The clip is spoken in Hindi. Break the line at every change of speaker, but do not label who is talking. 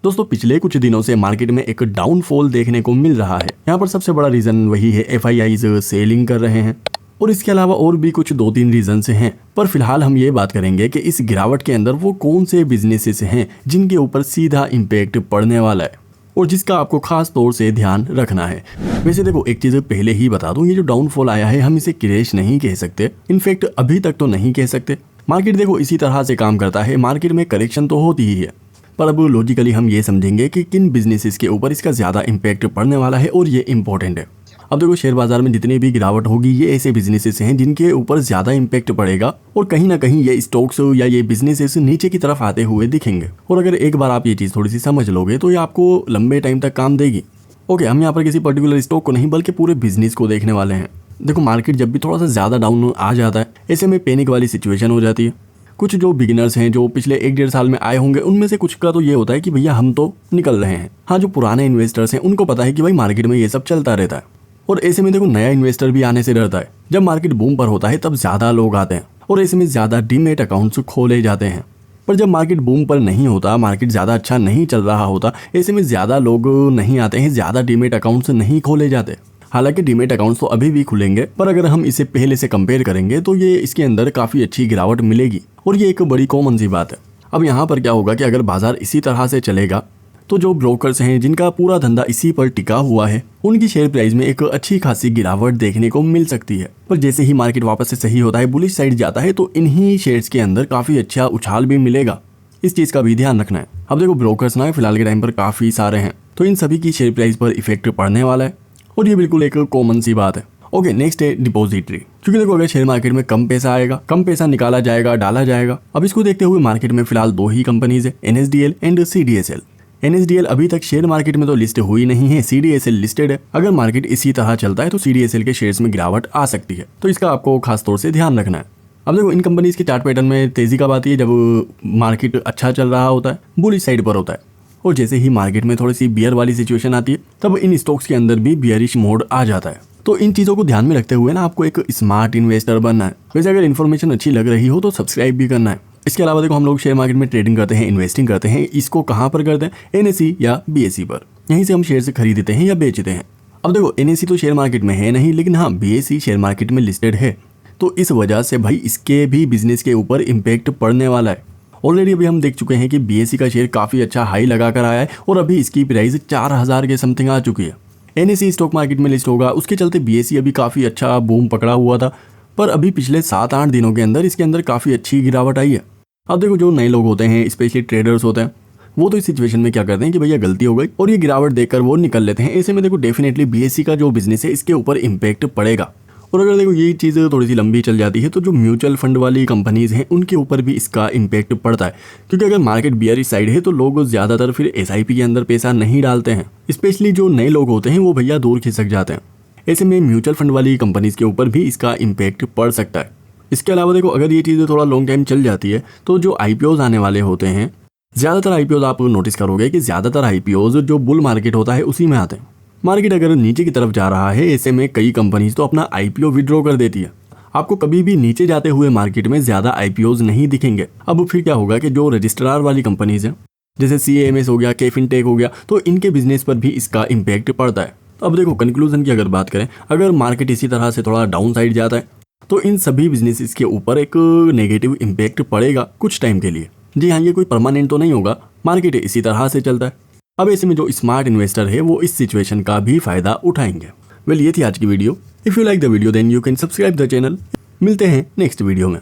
दोस्तों पिछले कुछ दिनों से मार्केट में एक डाउनफॉल देखने को मिल रहा है। यहाँ पर सबसे बड़ा रीजन वही है एफआईआईज सेलिंग कर रहे हैं और इसके अलावा और भी कुछ 2-3 रीजन हैं। पर फिलहाल हम ये बात करेंगे कि इस गिरावट के अंदर वो कौन से बिजनेसेस हैं जिनके ऊपर सीधा इम्पैक्ट पड़ने वाला है और जिसका आपको खास तौर से ध्यान रखना है। वैसे देखो एक चीज पहले ही बता दूं, ये जो डाउनफॉल आया है हम इसे क्रैश नहीं कह सकते, इनफैक्ट अभी तक तो नहीं कह सकते। मार्केट देखो इसी तरह से काम करता है, मार्केट में करेक्शन तो होती ही है, पर अब लॉजिकली हम ये समझेंगे कि किन बिजनेसेस के ऊपर इसका ज्यादा इम्पैक्ट पड़ने वाला है और ये इंपॉर्टेंट है। अब देखो शेयर बाजार में जितनी भी गिरावट होगी ये ऐसे बिजनेसेस हैं जिनके ऊपर ज्यादा इम्पैक्ट पड़ेगा और कहीं ना कहीं ये स्टॉक्स या ये बिजनेसेस नीचे की तरफ आते हुए दिखेंगे। और अगर एक बार आप ये चीज थोड़ी सी समझ लोगे तो ये आपको लंबे टाइम तक काम देगी। ओके, हम यहाँ पर किसी पर्टिकुलर स्टॉक को नहीं बल्कि पूरे बिजनेस को देखने वाले हैं। देखो मार्केट जब भी थोड़ा सा ज्यादा डाउन आ जाता है ऐसे में पैनिक वाली सिचुएशन हो जाती है। कुछ जो बिगिनर्स हैं जो पिछले 1-1.5 साल में आए होंगे उनमें से कुछ का तो ये होता है कि भैया हम तो निकल रहे हैं। हाँ, जो पुराने इन्वेस्टर्स हैं उनको पता है कि भाई मार्केट में ये सब चलता रहता है और ऐसे में देखो नया इन्वेस्टर भी आने से डरता है। जब मार्केट बूम पर होता है तब ज्यादा लोग आते हैं और ऐसे में ज्यादा डीमेट अकाउंट्स खोले जाते हैं। पर जब मार्केट बूम पर नहीं होता, मार्केट ज्यादा अच्छा नहीं चल रहा होता, ऐसे में ज्यादा लोग नहीं आते हैं, ज्यादा डीमेट अकाउंट्स नहीं खोले जाते। हालांकि डीमेट अकाउंट्स तो अभी भी खुलेंगे, पर अगर हम इसे पहले से कंपेयर करेंगे तो ये इसके अंदर काफी अच्छी गिरावट मिलेगी और ये एक बड़ी कॉमन सी बात है। अब यहाँ पर क्या होगा कि अगर बाजार इसी तरह से चलेगा तो जो ब्रोकर्स हैं जिनका पूरा धंधा इसी पर टिका हुआ है उनकी शेयर प्राइस में एक अच्छी खासी गिरावट देखने को मिल सकती है। पर जैसे ही मार्केट वापस से सही होता है, बुलिश साइड जाता है, तो इन्हीं शेयर्स के अंदर काफी अच्छा उछाल भी मिलेगा। इस चीज का भी ध्यान रखना है। अब देखो ब्रोकर्स ना फिलहाल के टाइम पर काफी सारे हैं तो इन सभी की शेयर प्राइस पर इफेक्ट पड़ने वाला है और ये बिल्कुल एक कॉमन सी बात है। ओके, नेक्स्ट है डिपॉजिटरी। क्योंकि देखो अगर शेयर मार्केट में कम पैसा आएगा, कम पैसा निकाला जाएगा, डाला जाएगा। अब इसको देखते हुए मार्केट में फिलहाल 2 ही कंपनीज है, NSDL एंड CDSL। NSDL अभी तक शेयर मार्केट में तो लिस्ट हुई नहीं है, CDSL लिस्टेड है। अगर मार्केट इसी तरह चलता है तो CDSL के शेयर्स में गिरावट आ सकती है, तो इसका आपको खास तौर से ध्यान रखना है। अब देखो इन कंपनीज के चार्ट पैटर्न में तेजी कब आती है, जब मार्केट अच्छा चल रहा होता है, बुलिश साइड पर होता है, और जैसे ही मार्केट में थोड़ी सी बियर वाली सिचुएशन आती है तब इन स्टॉक्स के अंदर भी बियरिश मोड आ जाता है। तो इन चीजों को ध्यान में रखते हुए ना आपको एक स्मार्ट इन्वेस्टर बनना है। वैसे अगर इन्फॉर्मेशन अच्छी लग रही हो तो सब्सक्राइब भी करना है। इसके अलावा देखो हम लोग शेयर मार्केट में ट्रेडिंग करते हैं, इन्वेस्टिंग करते हैं, इसको कहाँ पर करते हैं, NSE या BSE पर। यहीं से हम शेयर से खरीदते हैं या बेचते हैं। अब देखो NSE तो शेयर मार्केट में है नहीं, लेकिन हाँ BSE शेयर मार्केट में लिस्टेड है, तो इस वजह से भाई इसके भी बिजनेस के ऊपर इम्पैक्ट पड़ने वाला है। ऑलरेडी अभी हम देख चुके हैं कि BSE का शेयर काफी अच्छा हाई लगा कर आया है और अभी इसकी प्राइस 4000 के समथिंग आ चुकी है। NSE स्टॉक मार्केट में लिस्ट होगा, उसके चलते BSE अभी काफी अच्छा बूम पकड़ा हुआ था, पर अभी पिछले 7-8 दिनों के अंदर इसके अंदर काफी अच्छी गिरावट आई है। अब देखो जो नए लोग होते हैं, स्पेशली ट्रेडर्स होते हैं, वो तो इस सिचुएशन में क्या करते हैं कि भैया गलती हो गई और ये गिरावट देखकर वो निकल लेते हैं। ऐसे में देखो डेफिनेटली BSE का जो बिजनेस है इसके ऊपर इम्पैक्ट पड़ेगा। और अगर देखो ये चीज़ थोड़ी सी लंबी चल जाती है तो जो म्यूचुअल फंड वाली कंपनीज हैं उनके ऊपर भी इसका इम्पैक्ट पड़ता है, क्योंकि अगर मार्केट बियरिश साइड है तो लोग ज़्यादातर फिर SIP के अंदर पैसा नहीं डालते हैं। स्पेशली जो नए लोग होते हैं वो भैया दूर खिसक जाते हैं। ऐसे में म्यूचुअल फंड वाली कंपनीज के ऊपर भी इसका इम्पैक्ट पड़ सकता है। इसके अलावा देखो अगर ये चीज़ें थोड़ा लॉन्ग टाइम चल जाती है तो जो IPOs आने वाले होते हैं, ज़्यादातर IPOs आप नोटिस करोगे कि ज़्यादातर IPOs जो बुल मार्केट होता है उसी में आते हैं। मार्केट अगर नीचे की तरफ जा रहा है ऐसे में कई कंपनीज तो अपना IPO विड्रॉ कर देती है। आपको कभी भी नीचे जाते हुए मार्केट में ज़्यादा IPOs नहीं दिखेंगे। अब फिर क्या होगा कि जो रजिस्ट्रार वाली कंपनीज हैं जैसे CAMS हो गया, KFinTech हो गया, तो इनके बिजनेस पर भी इसका इम्पैक्ट पड़ता है। अब देखो कंक्लूजन की अगर बात करें, अगर मार्केट इसी तरह से थोड़ा डाउन साइड जाता है तो इन सभी बिजनेसेस के ऊपर एक नेगेटिव इम्पैक्ट पड़ेगा कुछ टाइम के लिए। जी हाँ, ये कोई परमानेंट तो नहीं होगा, मार्केट इसी तरह से चलता है। अब ऐसे में जो स्मार्ट इन्वेस्टर है वो इस सिचुएशन का भी फायदा उठाएंगे। वेल, ये थी आज की video. If you like the video then you can subscribe the channel. मिलते हैं नेक्स्ट वीडियो में।